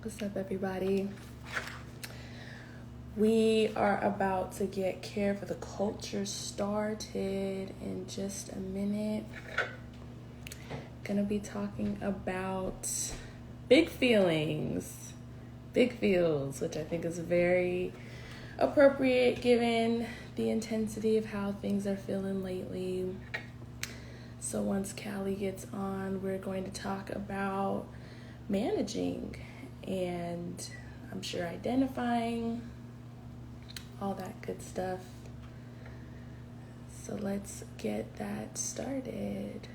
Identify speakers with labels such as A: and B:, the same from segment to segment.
A: What's up, everybody? We are about to get Care for the Culture started in just a minute. Gonna be talking about big feelings, big feels, which I think is very appropriate given the intensity of how things are feeling lately. So once Callie gets on, we're going to talk about managing and I'm sure identifying, all that good stuff. So let's get that started.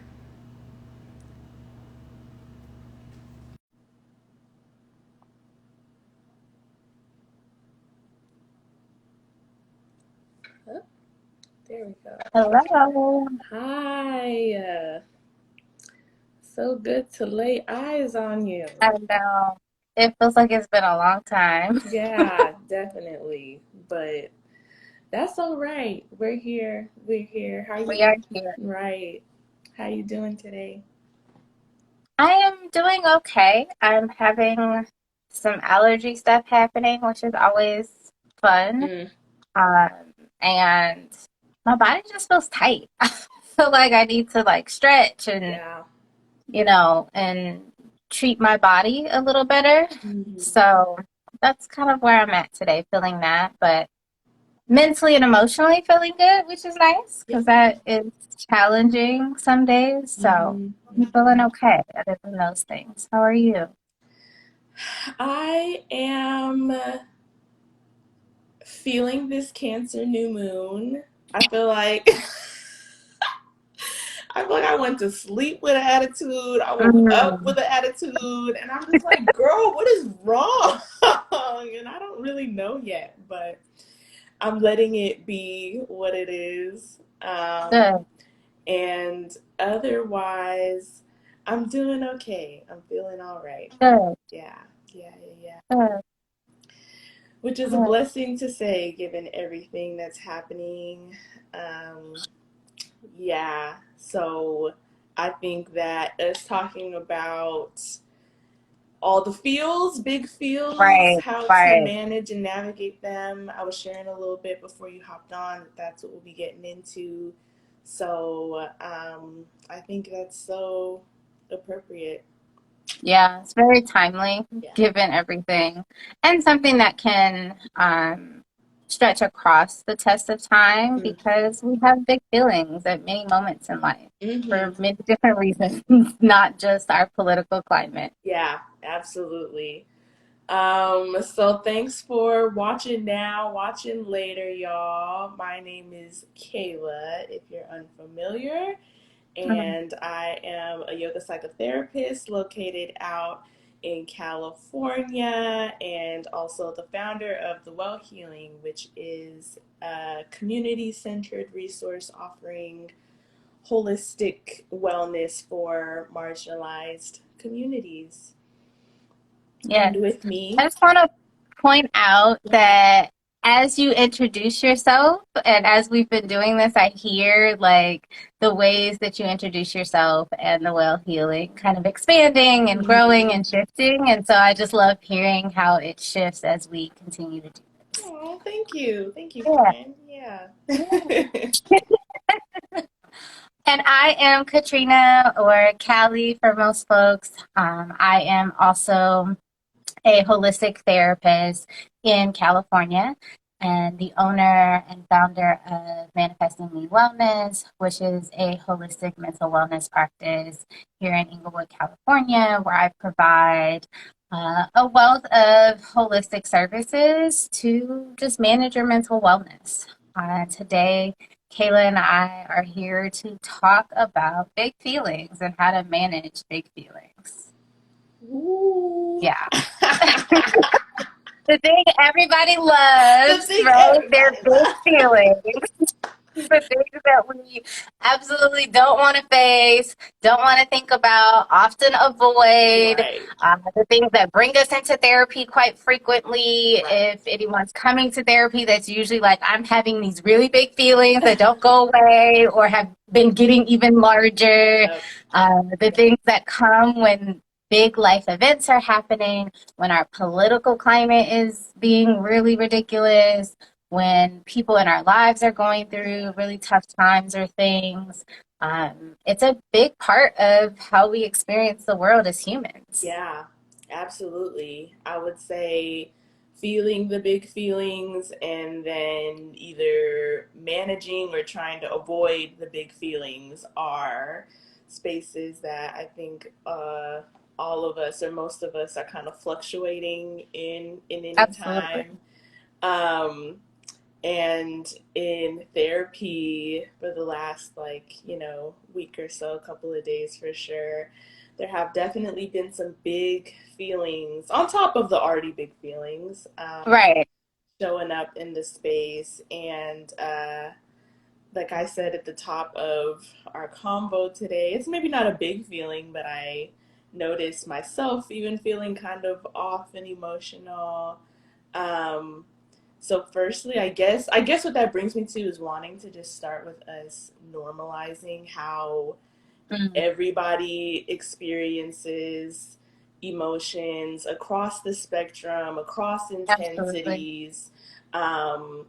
A: Oh, there we go.
B: Hello.
A: Hi. So good to lay eyes on you.
B: I know. It feels like it's been a long time.
A: Yeah, definitely. But that's all right. We're here. We're here. How
B: We
A: you?
B: are here.
A: Right. How you doing today?
B: I am doing okay. I'm having some allergy stuff happening, which is always fun.
A: Mm,
B: Um, and my body just feels tight. I feel like I need to stretch and,
A: yeah.
B: and treat my body a little better.
A: Mm-hmm.
B: So that's kind of where I'm at today, feeling that. But mentally and emotionally feeling good, which is nice
A: Yep.
B: because that is challenging some days. So
A: Mm-hmm.
B: I'm feeling okay other than those things. How are you?
A: I am feeling this Cancer new moon. I feel like I feel like I went to sleep with an attitude. I woke up
B: Mm,
A: with an attitude, and I'm just like, girl, what is wrong? And I don't really know yet, but I'm letting it be what it is.
B: good,
A: And otherwise, I'm doing okay. I'm feeling all right.
B: good,
A: Yeah, yeah.
B: good,
A: Which is a
B: good.
A: blessing to say given everything that's happening. Um, yeah, so I think that us talking about all the feels, big feels,
B: Right,
A: how to
B: right.
A: manage and navigate them. I was sharing a little bit before you hopped on. That's what we'll be getting into. So I think that's so appropriate.
B: Yeah, it's very timely
A: Yeah.
B: given everything and something that can stretch across the test of time because we have big feelings at many moments in life
A: Mm-hmm.
B: for many different reasons, not just our political climate.
A: Yeah, absolutely. So thanks for watching now, watching later, y'all. My name is Kayla, if you're unfamiliar,
B: Mm.
A: and I am a yoga psychotherapist located out in California and also the founder of The Well Healing, which is a community centered resource offering holistic wellness for marginalized communities. And
B: Yes.
A: with
B: I
A: me,
B: just want to point out
A: mhm.
B: that as you introduce yourself, and as we've been doing this, I hear the ways that you introduce yourself and the well healing kind of expanding and growing and shifting. And so I just love hearing how it shifts as we continue to do this.
A: Oh, thank you. Thank you,
B: Yeah.
A: friend. Yeah.
B: Yeah. And I am Katrina or Callie for most folks. I am also a holistic therapist in California and the owner and founder of Manifesting Me Wellness, which is a holistic mental wellness practice here in Inglewood, California, where I provide a wealth of holistic services to just manage your mental wellness. Today, Kayla and I are here to talk about big feelings and how to manage big feelings.
A: Ooh.
B: Yeah. The thing everybody
A: The
B: loves,
A: thing
B: right? Their
A: everybody
B: big
A: loves.
B: feelings. The things that we absolutely don't want to face, don't want to think about, often avoid,
A: Right.
B: the things that bring us into therapy quite frequently.
A: Right.
B: If anyone's coming to therapy, that's usually like, I'm having these really big feelings that don't go away or have been getting even larger.
A: Yep.
B: The things that come when big life events are happening, when our political climate is being really ridiculous, when people in our lives are going through really tough times or things. It's a big part of how we experience the world as humans.
A: Yeah, absolutely. I would say feeling the big feelings and then either managing or trying to avoid the big feelings are spaces that I think all of us or most of us are kind of fluctuating in any
B: Absolutely.
A: time. Um, and in therapy for the last week or so, a couple of days for sure, there have definitely been some big feelings on top of the already big feelings
B: Right.
A: showing up in the space. And like I said at the top of our convo today, it's maybe not a big feeling, but I noticed myself even feeling kind of off and emotional. um, so firstly, I guess what that brings me to is wanting to just start with us normalizing how
B: Mm,
A: everybody experiences emotions across the spectrum, across
B: absolutely.
A: intensities. Um,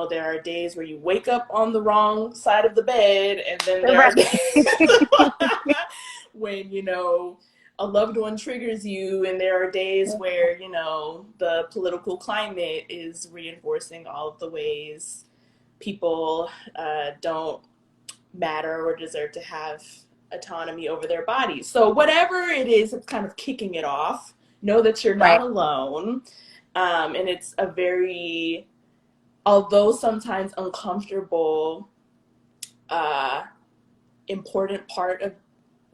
A: there are days where you wake up on the wrong side of the bed, and then there are
B: Right.
A: days when, a loved one triggers you, and there are days where, the political climate is reinforcing all of the ways people don't matter or deserve to have autonomy over their bodies. So, whatever it is that's kind of kicking it off, know that you're not
B: Right.
A: alone. And it's a very, although sometimes uncomfortable, uh, important part of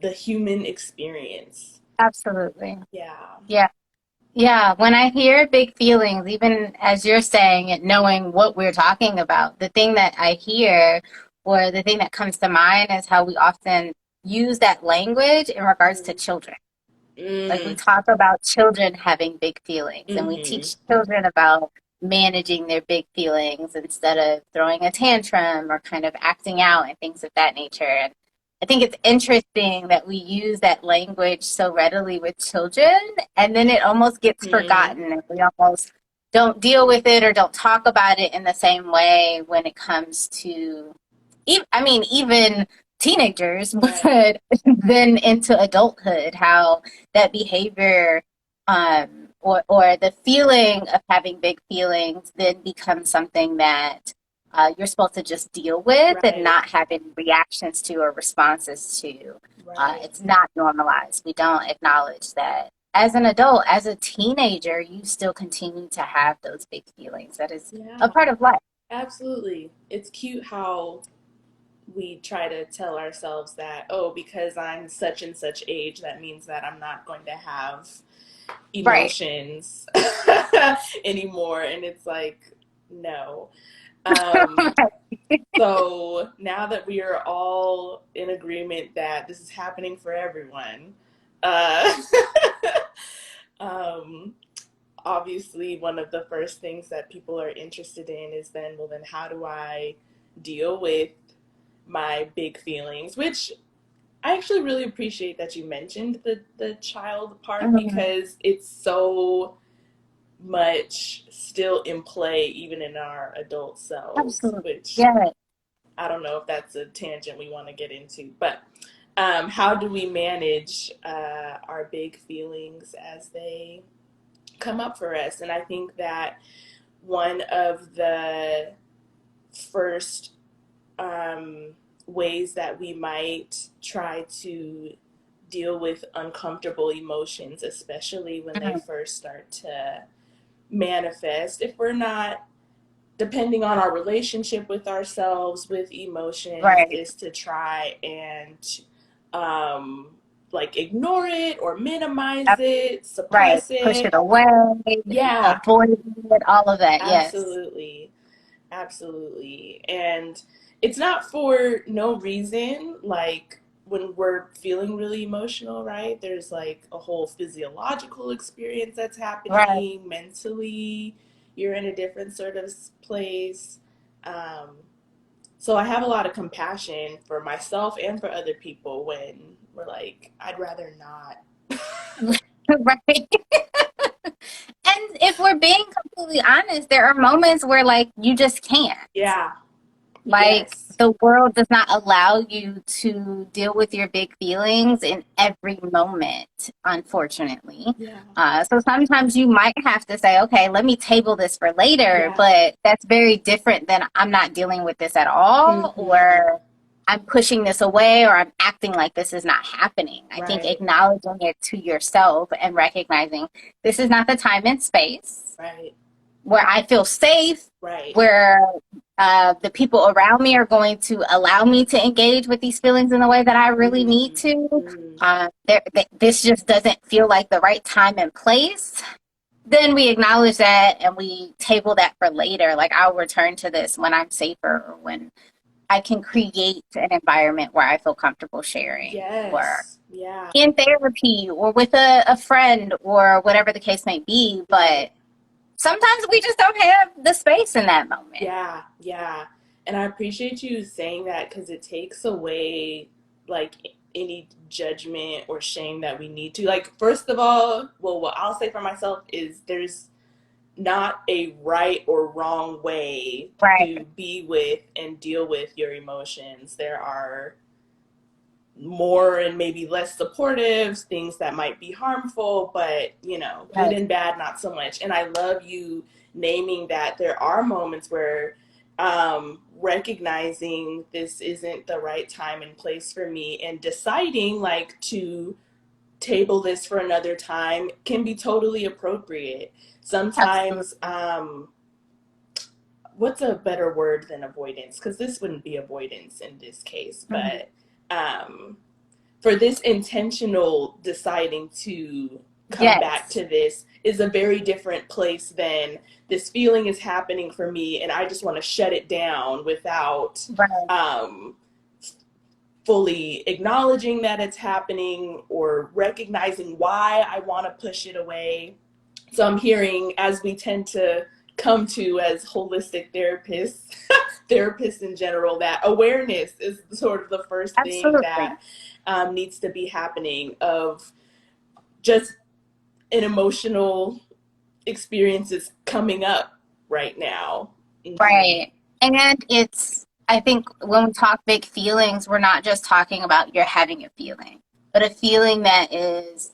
A: the human experience.
B: Absolutely.
A: Yeah.
B: Yeah. Yeah, when I hear big feelings, even as you're saying it, knowing what we're talking about, the thing that I hear or the thing that comes to mind is how we often use that language in regards to
A: Mm.
B: children. Like we
A: Mm.
B: talk about children having big feelings and we
A: Mm-hmm.
B: teach children about managing their big feelings instead of throwing a tantrum or kind of acting out and things of that nature. And I think it's interesting that we use that language so readily with children and then it almost gets
A: Mm-hmm.
B: forgotten and we almost don't deal with it or don't talk about it in the same way when it comes to, I mean, even teenagers,
A: Right.
B: but then into adulthood, how that behavior or the feeling of having big feelings then becomes something that you're supposed to just deal with and
A: Right.
B: not have any reactions to or responses to.
A: Right.
B: It's not normalized. We don't acknowledge that as an adult, as a teenager, you still continue to have those big feelings. That is a
A: Yeah.
B: part of life.
A: Absolutely. It's cute how we try to tell ourselves that, oh, because I'm such and such age, that means that I'm not going to have
B: Right.
A: emotions anymore. And it's like, no. Um, so now that we are all in agreement that this is happening for everyone, uh, um, obviously one of the first things that people are interested in is then, well, then how do I deal with my big feelings, which I actually really appreciate that you mentioned the child part
B: Mhm.
A: because it's so much still in play even in our adult selves,
B: Absolutely.
A: which
B: Yeah.
A: I don't know if that's a tangent we want to get into, but how do we manage our big feelings as they come up for us? And I think that one of the first um, ways that we might try to deal with uncomfortable emotions, especially when they
B: Mhm.
A: first start to manifest, if we're not, depending on our relationship with ourselves, with emotions,
B: Right.
A: is to try and um, like ignore it or minimize it,
B: Right.
A: suppress
B: Push it
A: it.
B: away,
A: Yeah,
B: avoid it, all of that. Yes.
A: absolutely. Absolutely. And it's not for no reason. Like when we're feeling really emotional, right? There's like a whole physiological experience that's
B: Right.
A: happening mentally. You're in a different sort of place. Um, so I have a lot of compassion for myself and for other people when we're like, I'd rather not.
B: Right. And if we're being completely honest, there are moments where like you just can't.
A: Yeah.
B: Like
A: Yes.
B: the world does not allow you to deal with your big feelings in every moment, unfortunately.
A: Yeah.
B: So sometimes you might have to say, okay, let me table this for later,
A: Yeah.
B: but that's very different than I'm not dealing with this at all,
A: Mm-hmm.
B: or I'm pushing this away, or I'm acting like this is not happening. I think
A: Right.
B: acknowledging it to yourself and recognizing this is not the time and space
A: Right.
B: where I feel safe,
A: Right.
B: where the people around me are going to allow me to engage with these feelings in the way that I really need to.
A: Mm-hmm.
B: This just doesn't feel like the right time and place. Then we acknowledge that and we table that for later. Like I'll return to this when I'm safer or when I can create an environment where I feel comfortable sharing or
A: Yes. Yeah.
B: in therapy or with a friend or whatever the case may be.
A: Right.
B: But sometimes we just don't have the space in that moment.
A: Yeah. Yeah. And I appreciate you saying that because it takes away like any judgment or shame that we need to. Like, first of all, well, what I'll say for myself is there's not a right or wrong way
B: Right.
A: to be with and deal with your emotions. There are more and maybe less supportive things that might be harmful, but good
B: Yes.
A: and bad, not so much. And I love you naming that there are moments where recognizing this isn't the right time and place for me and deciding like to table this for another time can be totally appropriate. Sometimes
B: Absolutely.
A: what's a better word than avoidance, because this wouldn't be avoidance in this case,
B: Mhm.
A: but for this intentional deciding to come back
B: Yes.
A: to this is a very different place than this feeling is happening for me and I just want to shut it down without
B: Right.
A: um, fully acknowledging that it's happening or recognizing why I want to push it away. So I'm hearing, as we tend to come to as holistic therapists, therapists in general, that awareness is sort of the first thing
B: Absolutely.
A: that needs to be happening of just an emotional experiences coming up right now. Mm-hmm.
B: Right. And I think when we talk big feelings, we're not just talking about you're having a feeling, but a feeling that is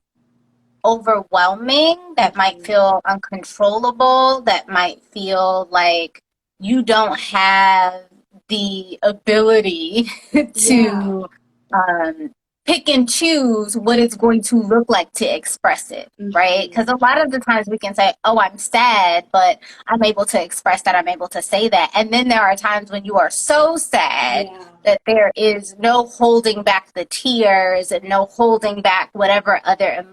B: overwhelming, that might
A: Mm-hmm.
B: feel uncontrollable, that might feel like you don't have the ability
A: Yeah.
B: to um, pick and choose what it's going to look like to express it, right?
A: Mm-hmm.
B: Because a lot of the times we can say, oh, I'm sad, but I'm able to express that, I'm able to say that. And then there are times when you are so sad
A: Yeah.
B: that there is no holding back the tears and no holding back whatever other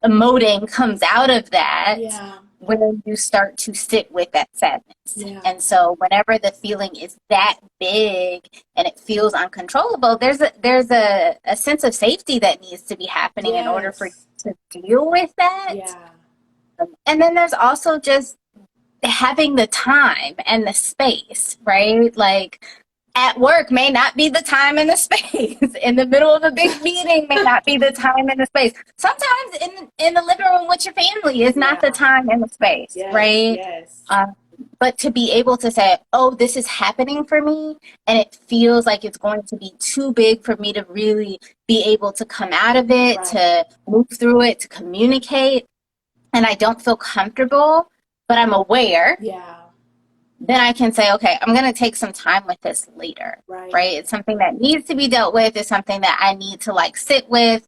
B: emoting comes out of that
A: Yeah.
B: when you start to sit with that sadness.
A: Yeah.
B: And so whenever the feeling is that big and it feels uncontrollable, there's a sense of safety that needs to be happening in order for you
A: Yes.
B: to deal with that.
A: Yeah.
B: And then there's also just having the time and the space, right? Like at work may not be the time and the space. In the middle of a big meeting may not be the time and the space. Sometimes in the living room with your family is not the
A: Yeah.
B: time and the space,
A: Yes.
B: right?
A: Yes.
B: Uh, but to be able to say, oh, this is happening for me, and it feels like it's going to be too big for me to really be able to come out of it,
A: Right.
B: to move through it, to communicate, and I don't feel comfortable, but I'm aware,
A: Yeah.
B: then I can say, okay, I'm going to take some time with this later,
A: Right.
B: right? It's something that needs to be dealt with. It's something that I need to like sit with.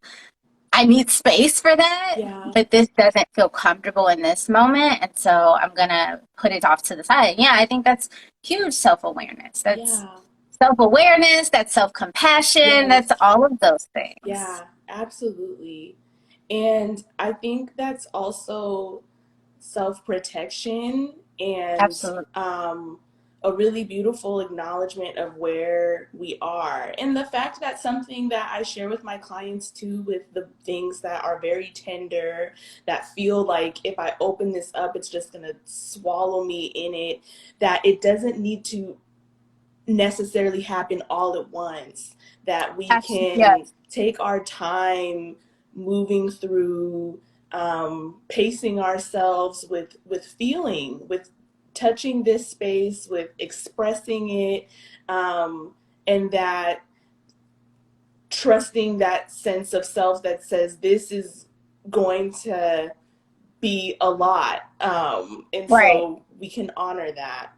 B: I need space for that,
A: Yeah.
B: but this doesn't feel comfortable in this moment. And so I'm going to put it off to the side. Yeah, I think that's huge self awareness. That's
A: Yeah.
B: self awareness, that's self compassion, that's
A: Yes.
B: all of those things.
A: Yeah. Absolutely. And I think that's also self protection and
B: Absolutely.
A: a really beautiful acknowledgement of where we are. And the fact that something that I share with my clients too, with the things that are very tender, that feel like if I open this up, it's just going to swallow me in it, that it doesn't need to necessarily happen all at once, that we can
B: Yes.
A: take our time moving through, pacing ourselves with feeling, with touching this space, with expressing it, and that trusting that sense of self that says this is going to be a lot, and
B: Right.
A: so we can honor that.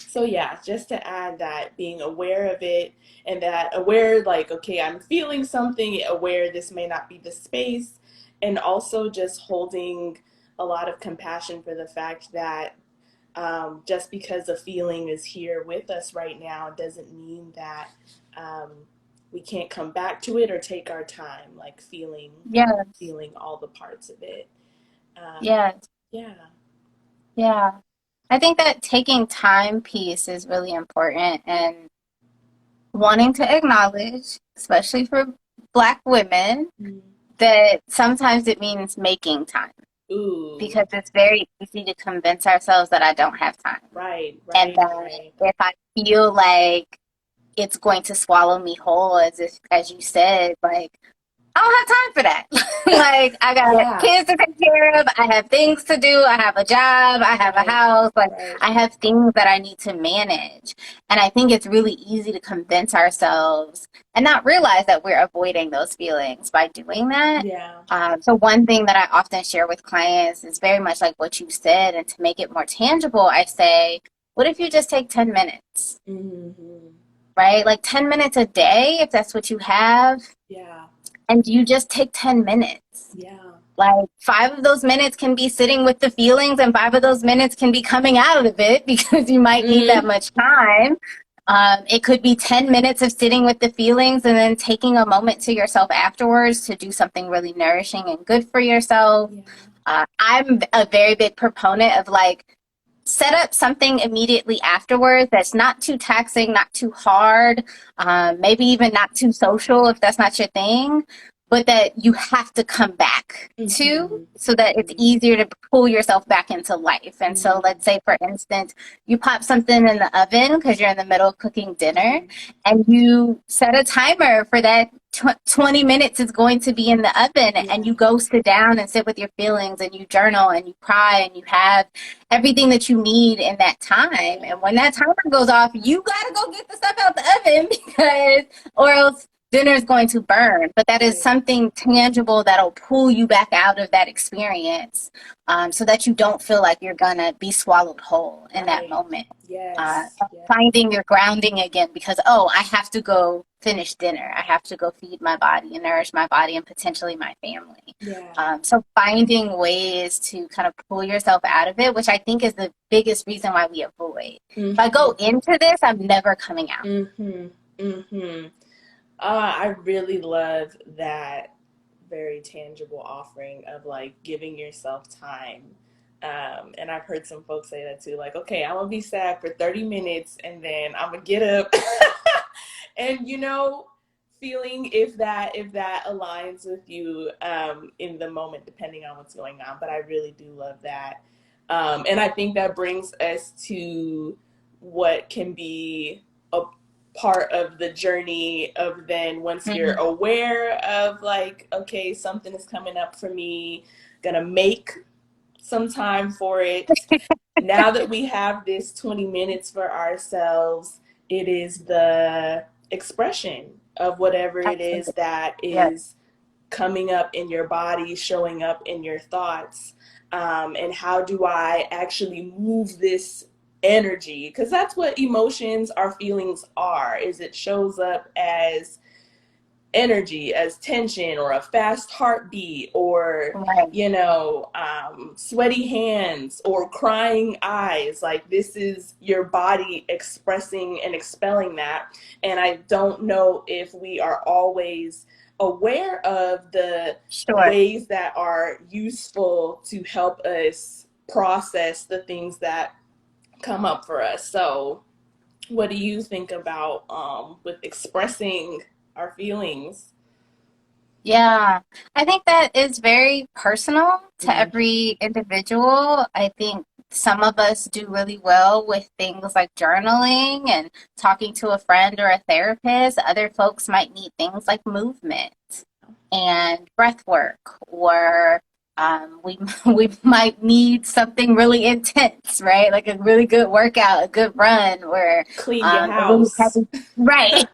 A: So yeah, just to add that, being aware of it, and that aware, like, okay, I'm feeling something, aware this may not be the space, and also just holding a lot of compassion for the fact that, just because a feeling is here with us right now doesn't mean that, um, we can't come back to it or take our time, like
B: Yes.
A: feeling all the parts of it. Um,
B: Yes.
A: yeah.
B: Yeah. I think that taking time piece is really important and wanting to acknowledge, especially for Black women,
A: Mm.
B: that sometimes it means making time
A: Ooh.
B: because it's very easy to convince ourselves that I don't have time.
A: Right,
B: And
A: right,
B: that
A: right.
B: if I feel like it's going to swallow me whole, as you said, like I don't have time for that. Like, I got
A: Yeah.
B: kids to take care of. I have things to do. I have a job. I have a
A: Right,
B: house. Like,
A: right.
B: I have things that I need to manage. And I think it's really easy to convince ourselves and not realize that we're avoiding those feelings by doing that.
A: Yeah.
B: So, one thing that I often share with clients is very much like what you said. And to make it more tangible, I say, what if you just take 10 minutes,
A: Mm-hmm.
B: right? Like 10 minutes a day, if that's what you have,
A: Yeah.
B: and you just take 10 minutes.
A: Yeah.
B: Like 5 of those minutes can be sitting with the feelings, and 5 of those minutes can be coming out of it because you might need that
A: Mm-hmm.
B: much time. It could be 10 minutes of sitting with the feelings and then taking a moment to yourself afterwards to do something really nourishing and good for yourself.
A: Yeah.
B: I'm a very big proponent of like, set up something immediately afterwards that's not too taxing, not too hard, maybe even not too social if that's not your thing, but that you have to come back to
A: Mm-hmm.
B: so that it's
A: Mm-hmm.
B: easier to pull yourself back into life. And so
A: Mm-hmm.
B: let's say, for instance, you pop something in the oven because you're in the middle of cooking dinner
A: Mm-hmm.
B: and you set a timer for that 20 minutes is going to be in the oven, and
A: Yeah.
B: you go sit down and sit with your feelings and you journal and you cry and you have everything that you need in that time.
A: Yeah.
B: And when that timer goes off, you gotta go get the stuff out the oven because, or else dinner is going to burn. But that is
A: Right.
B: something tangible that'll pull you back out of that experience, so that you don't feel like you're gonna be swallowed whole in that
A: Right.
B: moment.
A: Yes. Yes.
B: Finding your grounding again because, oh, I have to go finish dinner. I have to go feed my body and nourish my body and potentially my family.
A: Yeah.
B: So finding ways to kind of pull yourself out of it, which I think is the biggest reason why we avoid. If I go
A: Mm-hmm.
B: into this, I'm never coming out.
A: Mm-hmm. Mm-hmm. I really love that very tangible offering of like giving yourself time. And I've heard some folks say that too, like, okay, I'm gonna be sad for 30 minutes and then I'm gonna get up and feeling if that aligns with you, in the moment, depending on what's going on. But I really do love that. And I think that brings us to what can be a part of the journey of then, once you're
B: Mm-hmm.
A: aware of like, okay, something is coming up for me, gonna make some time for it. Now that we have this 20 minutes for ourselves, it is the expression of whatever it is
B: Absolutely.
A: that
B: Yes.
A: is coming up in your body, showing up in your thoughts. And how do I actually move this energy? Because that's what emotions, our feelings are, is it shows up as energy, as tension or a fast heartbeat, or
B: Right.
A: sweaty hands or crying eyes. Like, this is your body expressing and expelling that. And I don't know if we are always aware of the
B: Sure.
A: ways that are useful to help us process the things that come up for us. So what do you think about, with expressing our feelings?
B: Yeah, I think that is very personal to
A: Mm.
B: every individual. I think some of us do really well with things like journaling and talking to a friend or a therapist. Other folks might need things like movement. and breath work, or we we might need something really intense, right? Like a really good workout, a good run, or
A: Clean your
B: a really
A: house.
B: heavy, right?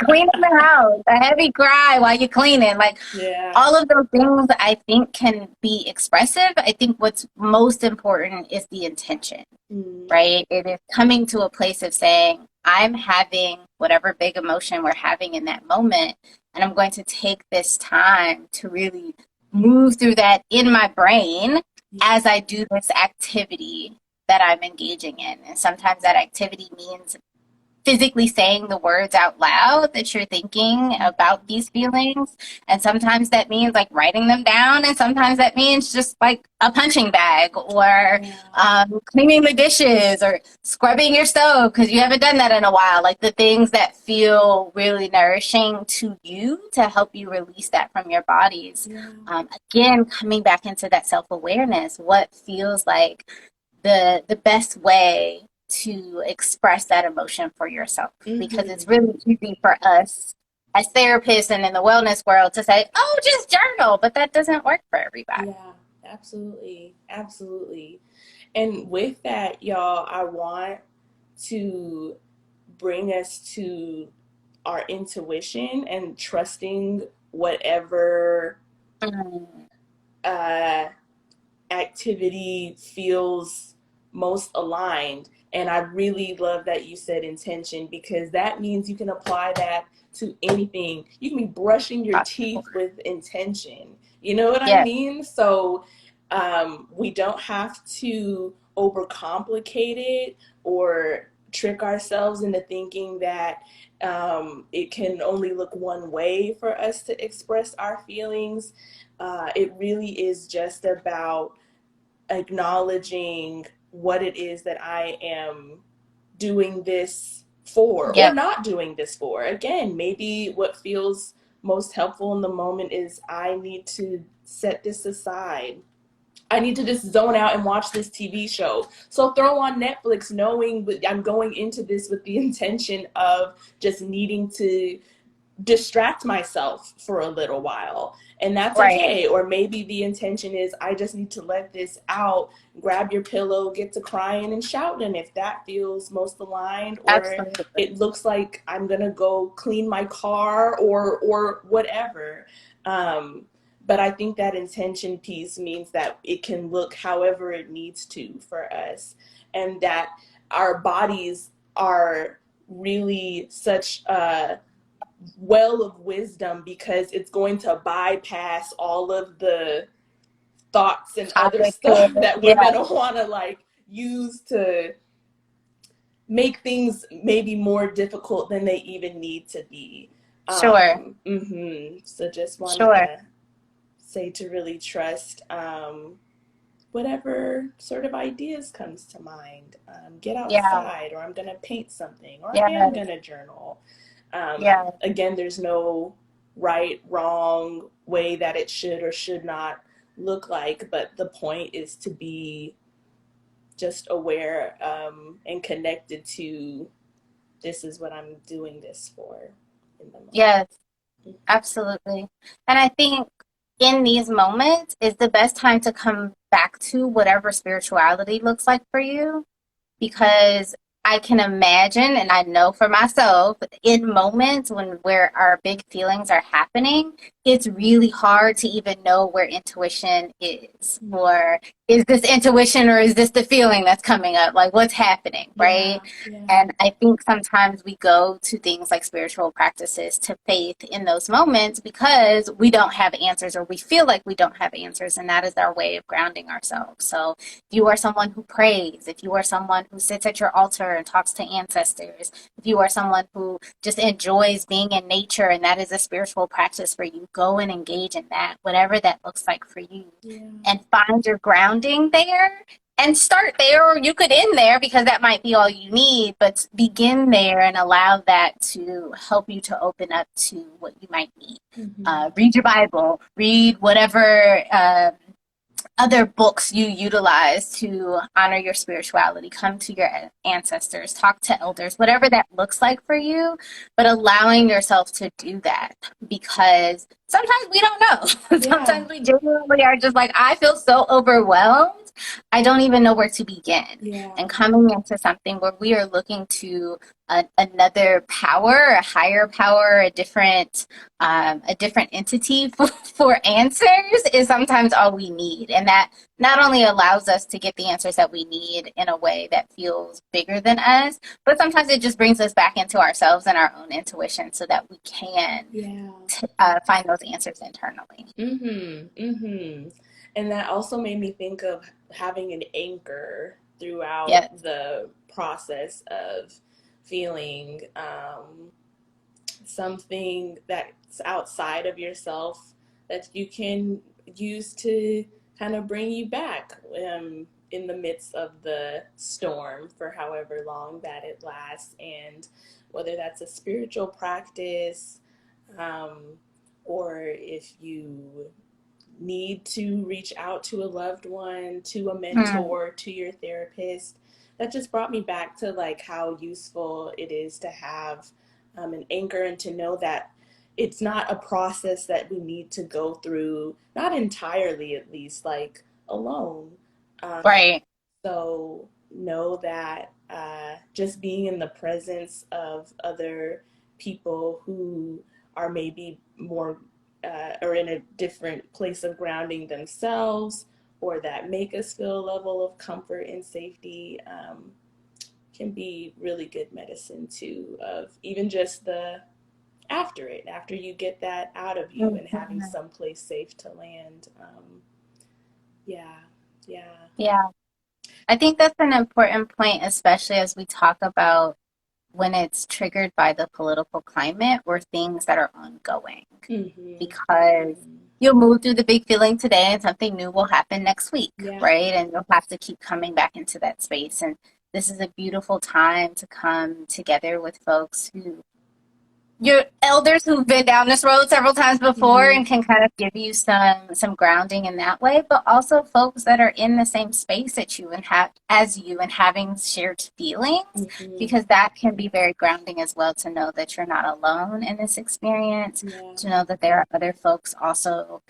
B: Cleaning the house, a heavy cry while you're cleaning, like
A: Yeah.
B: all of those things I think can be expressive. I think what's most important is the intention,
A: Mm.
B: right? It is coming to a place of saying, I'm having whatever big emotion we're having in that moment, and I'm going to take this time to really move through that in my brain as I do this activity that I'm engaging in. And sometimes that activity means physically saying the words out loud that you're thinking about these feelings. And sometimes that means like writing them down. And sometimes that means just like a punching bag, or cleaning the dishes, or scrubbing your stove because you haven't done that in a while. Like the things that feel really nourishing to you to help you release that from your bodies. Again, coming back into that self-awareness, what feels like the best way to express that emotion for yourself, because it's really easy for us as therapists and in the wellness world to say, oh, just journal, but that doesn't work for everybody.
A: Yeah, absolutely. Absolutely. And with that, y'all, I want to bring us to our intuition and trusting whatever
B: Mm,
A: uh, activity feels most aligned. And I really love that you said intention, because that means you can apply that to anything. You can be brushing your teeth with intention. You know what I
B: yes,
A: mean? So we don't have to overcomplicate it or trick ourselves into thinking that it can only look one way for us to express our feelings. It really is just about acknowledging what it is that I am doing this for or
B: yep,
A: not doing this for. Again, maybe what feels most helpful in the moment is I need to set this aside. I need to just zone out and watch this TV show. So throw on Netflix knowing I'm going into this with the intention of just needing to distract myself for a little while, and that's
B: right,
A: okay. Or maybe the intention is I just need to let this out, grab your pillow, get to crying and shouting if that feels most aligned. Or
B: absolutely,
A: it looks like I'm gonna go clean my car or whatever. But I think that intention piece means that it can look however it needs to for us, and that our bodies are really such a well of wisdom, because it's going to bypass all of the thoughts and other stuff
B: cognitive,
A: that we're
B: yeah,
A: going to want to like use to make things maybe more difficult than they even need to be.
B: sure,
A: So just want
B: sure,
A: to say to really trust whatever sort of ideas comes to mind. Get
B: yeah,
A: outside, or I'm going to paint something, or I am
B: yeah,
A: going to journal.
B: yeah,
A: Again, there's no right, wrong way that it should or should not look like, but the point is to be just aware and connected to this is what I'm doing this for in the moment.
B: yes, absolutely. And I think in these moments is the best time to come back to whatever spirituality looks like for you, because I can imagine, and I know for myself, in moments where our big feelings are happening, it's really hard to even know where intuition is, or is this intuition, or is this the feeling that's coming up? Like, what's happening,
A: Yeah,
B: right?
A: yeah.
B: And I think sometimes we go to things like spiritual practices, to faith in those moments, because we don't have answers, or we feel like we don't have answers, and that is our way of grounding ourselves. So if you are someone who prays, if you are someone who sits at your altar and talks to ancestors, if you are someone who just enjoys being in nature and that is a spiritual practice for you, go and engage in that, whatever that looks like for you,
A: Yeah.
B: and find your grounding there. And start there, or you could end there because that might be all you need, but begin there and allow that to help you to open up to what you might need. Read your Bible, read whatever other books you utilize to honor your spirituality, come to your ancestors, talk to elders, whatever that looks like for you, but allowing yourself to do that, because sometimes we don't know.
A: Yeah.
B: Sometimes we genuinely are just like, I feel so overwhelmed. I don't even know where to begin.
A: Yeah.
B: And coming into something where we are looking to another power, a higher power, a different entity for answers is sometimes all we need. And that not only allows us to get the answers that we need in a way that feels bigger than us, but sometimes it just brings us back into ourselves and our own intuition so that we can find those answers internally.
A: And that also made me think of having an anchor throughout
B: Yes.
A: the process of feeling something that's outside of yourself that you can use to kind of bring you back in the midst of the storm for however long that it lasts. And whether that's a spiritual practice, um, or if you need to reach out to a loved one, to a mentor, to your therapist. That just brought me back to like how useful it is to have an anchor and to know that it's not a process that we need to go through, not entirely at least, like alone.
B: Right.
A: So know that just being in the presence of other people who are maybe more or in a different place of grounding themselves, or that make us feel a level of comfort and safety, can be really good medicine too, of even just the after you get that out of you and having some place safe to land. Yeah, yeah.
B: Yeah. I think that's an important point, especially as we talk about when it's triggered by the political climate or things that are ongoing. Because you'll move through the big feeling today and something new will happen next week, right? And you'll have to keep coming back into that space. And this is a beautiful time to come together with folks who your elders who've been down this road several times before and can kind of give you some grounding in that way, but also folks that are in the same space that you and as you and having shared feelings, because that can be very grounding as well, to know that you're not alone in this experience, to know that there are other folks also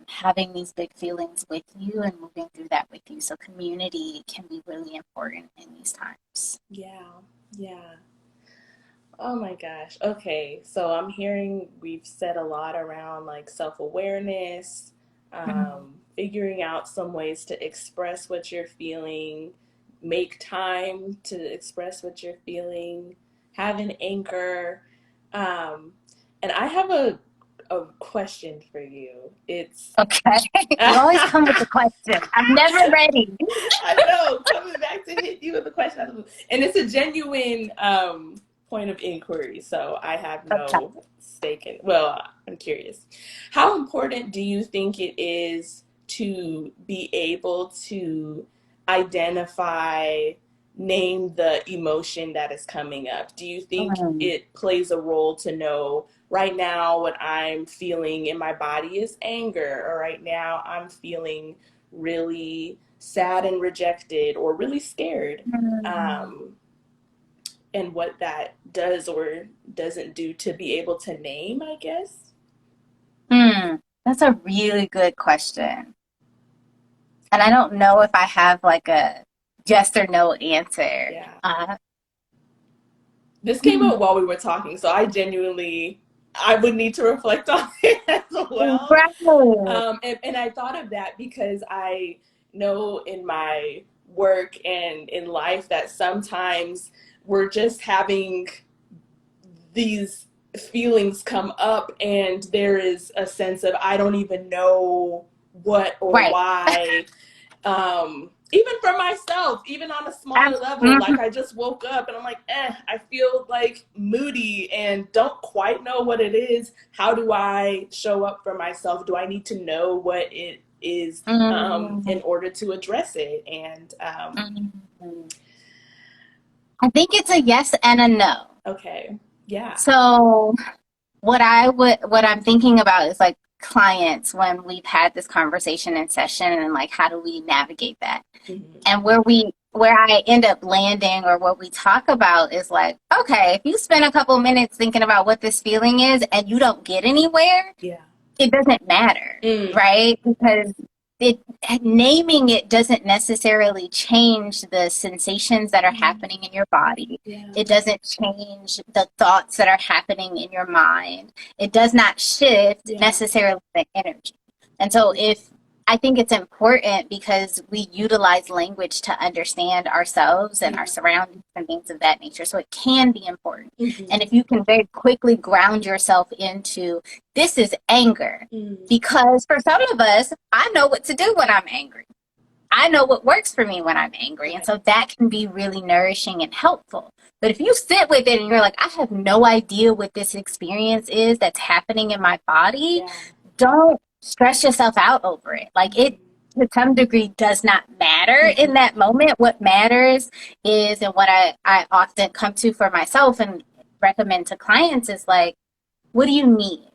B: having these big feelings with you and moving through that with you. So community can be really important in these times.
A: Yeah. Oh my gosh. Okay. So I'm hearing we've said a lot around like self awareness, figuring out some ways to express what you're feeling, make time to express what you're feeling, have an anchor. Um, and I have a question for you. It's
B: okay. You always come with the question. I'm never ready.
A: I know, coming back to hit you with the question, and it's a genuine point of inquiry. So I have no stake in. Well, I'm curious. How important do you think it is to be able to identify, name the emotion that is coming up? Do you think it plays a role to know right now what I'm feeling in my body is anger, or right now I'm feeling really sad and rejected or really scared? And what that does or doesn't do to be able to name, I guess?
B: That's a really good question. And I don't know if I have like a yes or no answer.
A: Yeah. This came up while we were talking, so I would need to reflect on it as well. And I thought of that because I know in my work and in life that sometimes we're just having these feelings come up and there is a sense of I don't even know what or why. Even for myself, even on a smaller level, like I just woke up and I'm like, I feel like moody and don't quite know what it is. How do I show up for myself? Do I need to know what it is in order to address it? And
B: I think it's a yes and a no.
A: Okay. Yeah.
B: So what I'm thinking about is like, clients when we've had this conversation in session and like how do we navigate that.
A: Mm-hmm.
B: And where I end up landing or what we talk about is like, okay, if you spend a couple minutes thinking about what this feeling is and you don't get anywhere,
A: Yeah.
B: it doesn't matter, right? Because it naming it doesn't necessarily change the sensations that are happening in your body.
A: Yeah.
B: It doesn't change the thoughts that are happening in your mind. It does not shift necessarily the energy. And so I think it's important because we utilize language to understand ourselves and our surroundings and things of that nature. So it can be important. And if you can very quickly ground yourself into this is anger, because for some of us, I know what to do when I'm angry. I know what works for me when I'm angry. And so that can be really nourishing and helpful. But if you sit with it and you're like, I have no idea what this experience is that's happening in my body, don't stress yourself out over it. Like it, to some degree, does not matter in that moment. What matters is, and what I often come to for myself and recommend to clients is like, what do you need?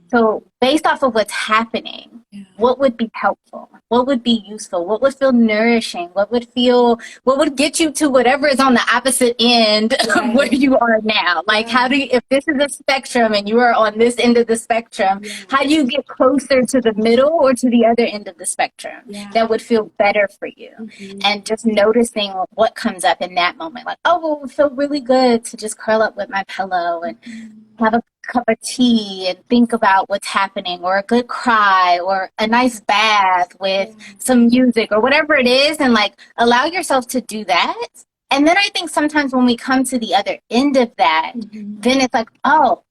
B: So based off of what's happening, what would be helpful? What would be useful? What would feel nourishing? What would get you to whatever is on the opposite end of where you are now? Like if this is a spectrum and you are on this end of the spectrum, how do you get closer to the middle or to the other end of the spectrum that would feel better for you? And just noticing what comes up in that moment. Like, oh, well, it would feel really good to just curl up with my pillow and have a cup of tea and think about what's happening, or a good cry, or a nice bath with some music, or whatever it is, and like allow yourself to do that. And then I think sometimes when we come to the other end of that, then it's like, oh,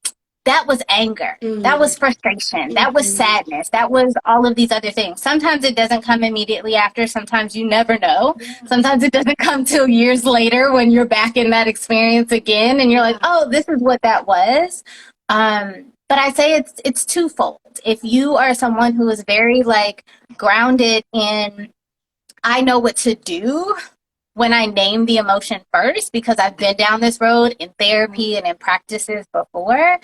B: that was anger, that was frustration, that was sadness, that was all of these other things. Sometimes it doesn't come immediately after, sometimes you never know. Sometimes it doesn't come till years later when you're back in that experience again and you're like, oh, this is what that was. But I say it's twofold. If you are someone who is very like grounded in, I know what to do when I name the emotion first, because I've been down this road in therapy and in practices before,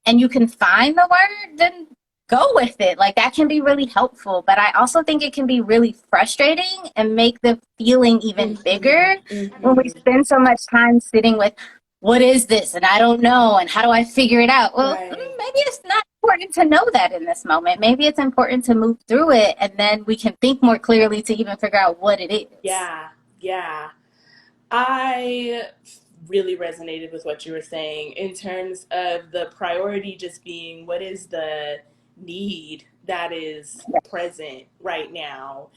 B: and you can find the word, then go with it. Like that can be really helpful. But I also think it can be really frustrating and make the feeling even bigger when we spend so much time sitting with, what is this? And I don't know. And how do I figure it out? Well, maybe it's not important to know that in this moment. Maybe it's important to move through it, and then we can think more clearly to even figure out what it is.
A: Yeah. I really resonated with what you were saying in terms of the priority just being what is the need that is present right now.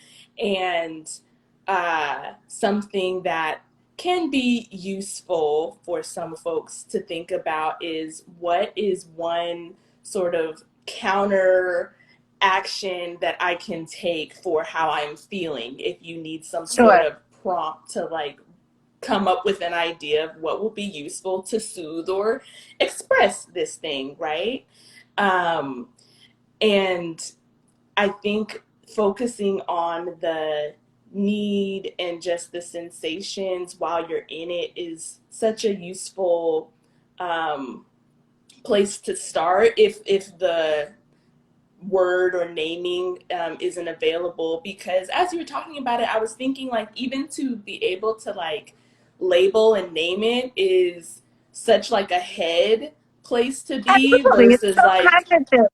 A: And something that can be useful for some folks to think about is what is one sort of counter action that I can take for how I'm feeling, if you need some sort of prompt to like come up with an idea of what will be useful to soothe or express this thing, right? And I think focusing on the need and just the sensations while you're in it is such a useful place to start if the word or naming isn't available. Because as you were talking about it, I was thinking like even to be able to like label and name it is such like a head place to be
B: Absolutely. It's
A: versus
B: so
A: like
B: cognitive.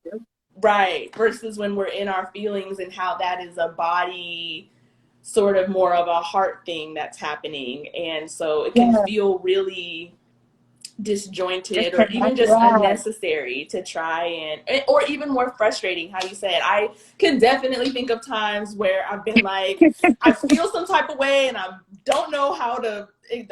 A: versus when we're in our feelings and how that is a body sort of more of a heart thing that's happening. And so it can feel really disjointed or even just unnecessary to try and, or even more frustrating, how you said. I can definitely think of times where I've been like, I feel some type of way and I don't know how to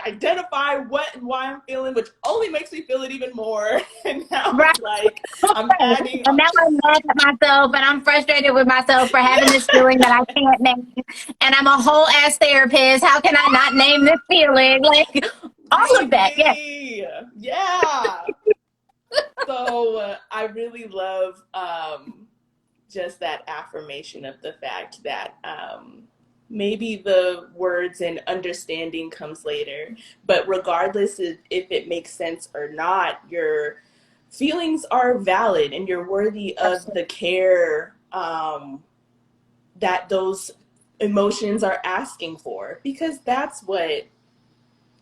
A: identify what and why I'm feeling, which only makes me feel it even more. And now it's like I'm adding,
B: and now I'm mad at myself and I'm frustrated with myself for having this feeling that I can't name, and I'm a whole ass therapist, how can I not name this feeling? Like all of that.
A: Yeah. So I really love just that affirmation of the fact that maybe the words and understanding comes later, but regardless if it makes sense or not, your feelings are valid and you're worthy of the
B: Absolutely.
A: care that those emotions are asking for, because that's what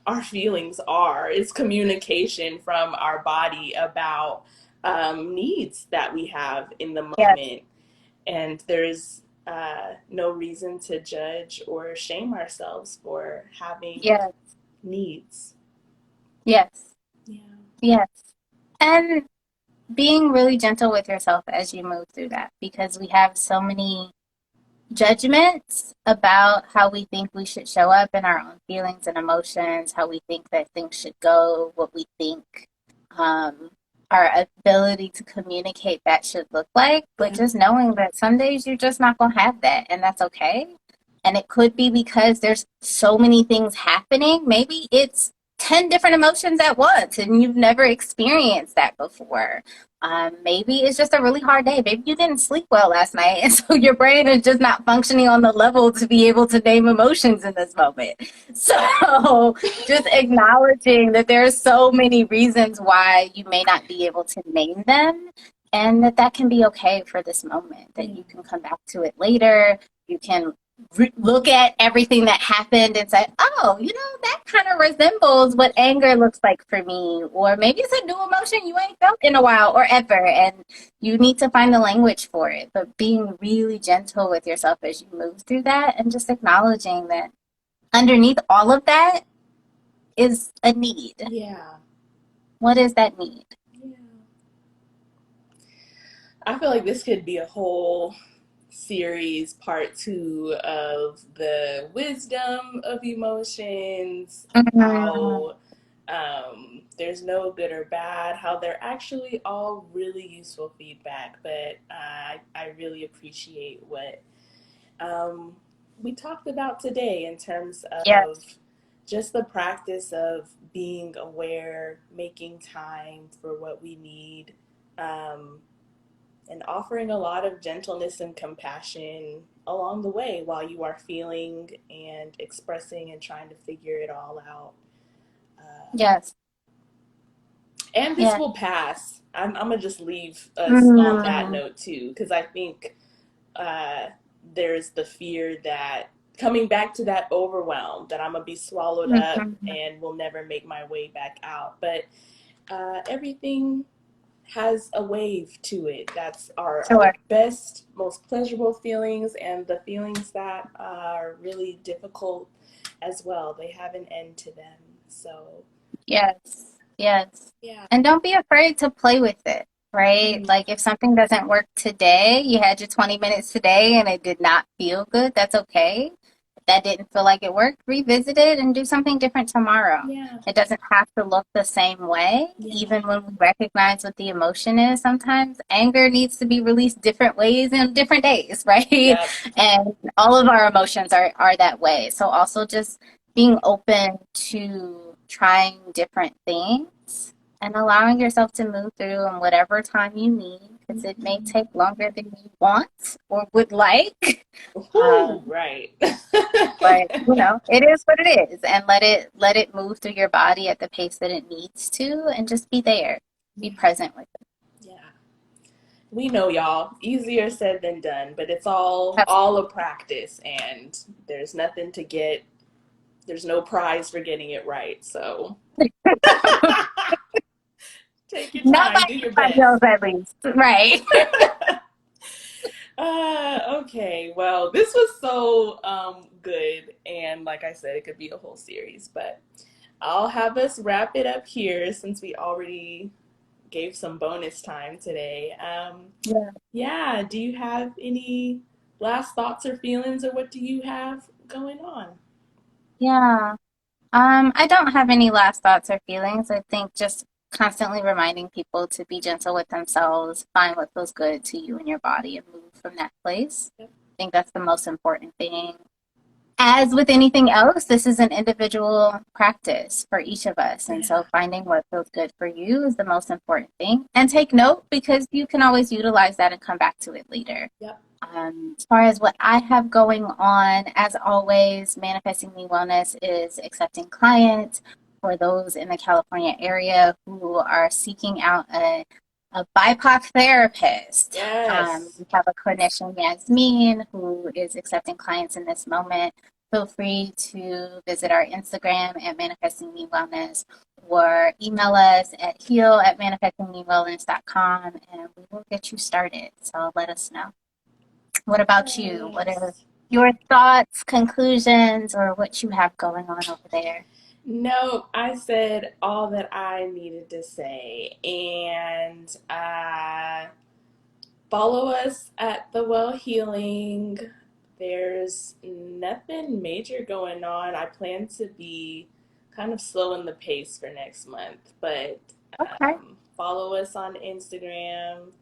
A: our feelings are. It's communication from our body about needs that we have in the
B: Yes.
A: moment. And there's no reason to judge or shame ourselves for having
B: Yes.
A: needs.
B: Yes.
A: Yeah.
B: Yes. And being really gentle with yourself as you move through that, because we have so many judgments about how we think we should show up in our own feelings and emotions, how we think that things should go, what we think um, our ability to communicate that should look like. But
A: Yeah.
B: just knowing that some days you're just not going to have that, and that's okay. And it could be because there's so many things happening. Maybe it's 10 different emotions at once and you've never experienced that before. Maybe it's just a really hard day. Maybe you didn't sleep well last night, and so your brain is just not functioning on the level to be able to name emotions in this moment. So, just acknowledging that there are so many reasons why you may not be able to name them, and that that can be okay for this moment, that
A: Yeah.
B: you can come back to it later. You can look at everything that happened and say, oh, that kind of resembles what anger looks like for me. Or maybe it's a new emotion you ain't felt in a while or ever. And you need to find the language for it. But being really gentle with yourself as you move through that and just acknowledging that underneath all of that is a need.
A: Yeah.
B: What is that need?
A: Yeah. I feel like this could be a whole series, part two of the wisdom of emotions,
B: Mm,
A: how there's no good or bad, how they're actually all really useful feedback. But I really appreciate what um, we talked about today in terms of
B: yes,
A: just the practice of being aware, making time for what we need, um, and offering a lot of gentleness and compassion along the way while you are feeling and expressing and trying to figure it all out. Uh,
B: yes,
A: and this
B: yes.
A: will pass. I'm gonna just leave us on that
B: Mm,
A: note too, because I think uh, there's the fear that coming back to that overwhelm, that I'm gonna be swallowed up
B: mhm.
A: and will never make my way back out. But everything has a wave to it. That's our
B: Sure.
A: best, most pleasurable feelings, and the feelings that are really difficult as well. They have an end to them. So,
B: Yes, yes.
A: yeah.
B: And don't be afraid to play with it, right?
A: Mm,
B: Like if something doesn't work today, you had your 20 minutes today and it did not feel good, that's okay. If that didn't feel like it worked, revisit it and do something different tomorrow.
A: yeah.
B: It doesn't have to look the same way,
A: Yeah.
B: even when we recognize what the emotion is. Sometimes anger needs to be released different ways and different days, right?
A: Yep.
B: And all of our emotions are that way. So also just being open to trying different things and allowing yourself to move through in whatever time you need, because it may
A: Mm-hmm.
B: take longer than you want or would like.
A: Whew, right.
B: But it is what it is, and let it move through your body at the pace that it needs to, and just be there, be
A: Yeah.
B: present with
A: Yeah. We know, y'all, easier said than done, but it's
B: it.
A: all a practice, and there's nothing to get. There's no prize for getting it right. So take your
B: Not
A: time,
B: by
A: do your
B: anybody else,
A: best.
B: at least, right?
A: Okay, well, this was so good, and like I said, it could be a whole series, but I'll have us wrap it up here since we already gave some bonus time today.
B: Yeah.
A: Yeah, do you have any last thoughts or feelings, or what do you have going on?
B: Yeah. I don't have any last thoughts or feelings. I think just constantly reminding people to be gentle with themselves, find what feels good to you and your body, and move from that place.
A: Yep.
B: I think that's the most important thing. As with anything else, this is an individual practice for each of us. And
A: Yeah.
B: so finding what feels good for you is the most important thing. And take note, because you can always utilize that and come back to it later.
A: Yep.
B: As far as what I have going on, as always, Manifesting Me Wellness is accepting clients for those in the California area who are seeking out a BIPOC therapist.
A: Yes.
B: We have a clinician, Yasmin, who is accepting clients in this moment. Feel free to visit our Instagram at Manifesting Me Wellness or email us at heal@manifestingmewellness.com and we will get you started. So let us know. What about you? What are
A: Yes.
B: your thoughts, conclusions, or what you have going on over there?
A: No, I said all that I needed to say. And follow us at The Well Healing. There's nothing major going on. I plan to be kind of slow in the pace for next month, but
B: Okay.
A: follow us on Instagram.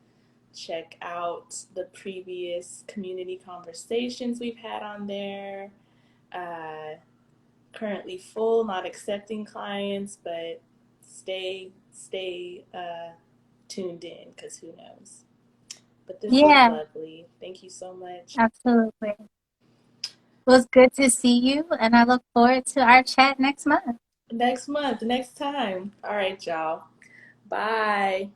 A: Check out the previous community conversations we've had on there. Uh, Currently full, not accepting clients, but stay tuned in because who knows. But this was
B: Yeah,
A: lovely. Thank you so much.
B: absolutely. It was good to see you, and I look forward to our chat next month.
A: Next month, next time. All right, y'all. Bye.